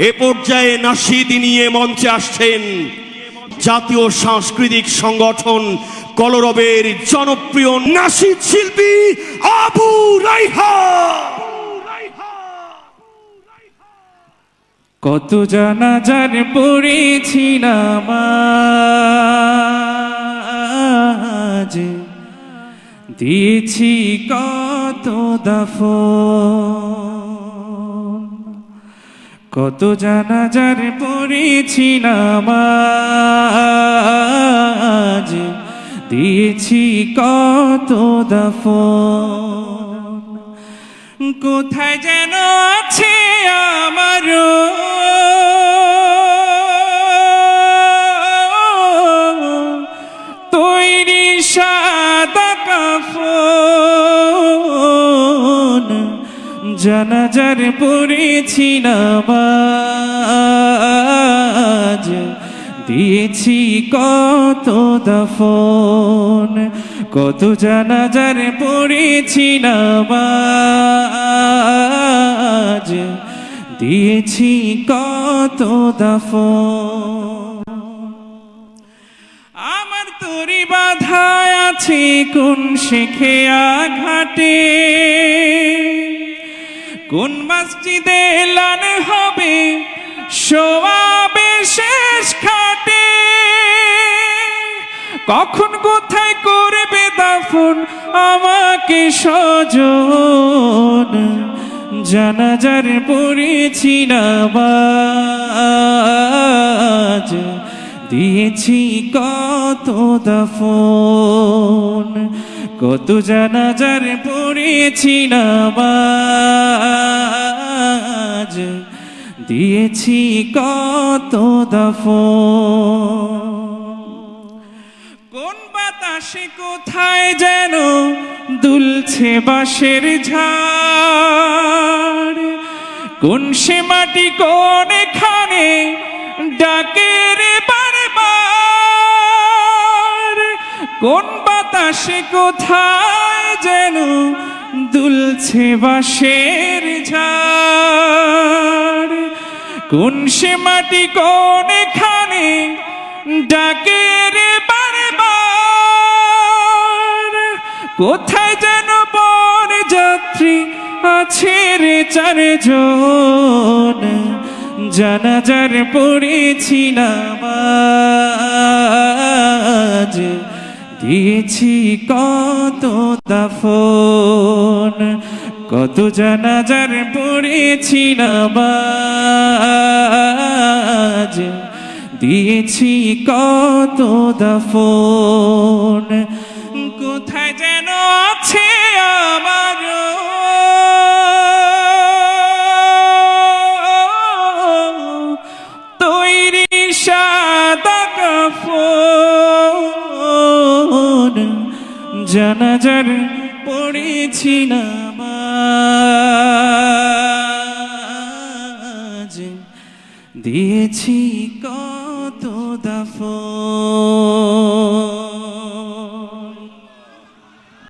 এ পর্যায়ে নাশিদ নিয়ে মঞ্চে আসছেন জাতীয় সাংস্কৃতিক সংগঠন কলরবের জনপ্রিয় নাশিদ শিল্পী আবু রাইহান। কত জানাজার পড়েছি নামাজ, দিয়েছি কত দাফন। কত জানাজার পড়েছি নামাজ, দিয়েছি কত দাফন। কোথায় যেন আছে আমার তৈরি সাদা কাফন, জানাজার পড়েছি নামাজ, দিয়েছি কত দাফন। কত জানাজার পড়েছি নামাজ, দিয়েছি কত দাফন। আমার তরি বাধা আছে কোন শেখে আঘাটে, কোন মসজিদে এলান হবে শোয়াবে শেষ খাটে। কখন কোথায় করবে দাফন আমাকে স্বজন, জানাজার পড়েছি নামাজ, দিয়েছি কত দাফন। কত জানাজার পড়েছি নামাজ, দিয়েছি কত দাফন। কোন বাতাসে কোথায় যেন দুলছে বাঁশের ঝাড়, কোন সে মাটি কোনখানে ডাকে রে বারবার। কোন বাতাসে কোথায় যেন দুলছে বাঁশের ঝাড়, কোন সে মাটি কোনখানে ডাকে রে বারবার। কোথায় যেন বর যাত্রী আছে রে চারজন, জানাজার পড়েছি নামাজ, দিয়েছি কত দাফন। কত জানাজার পড়েছি নামাজ, দিয়েছি কত দাফন। কোথায় যেন আছে আমার তৈরি সাদা কাফন, জানাজার পড়েছি নামাজ, দিয়েছি কত দাফন।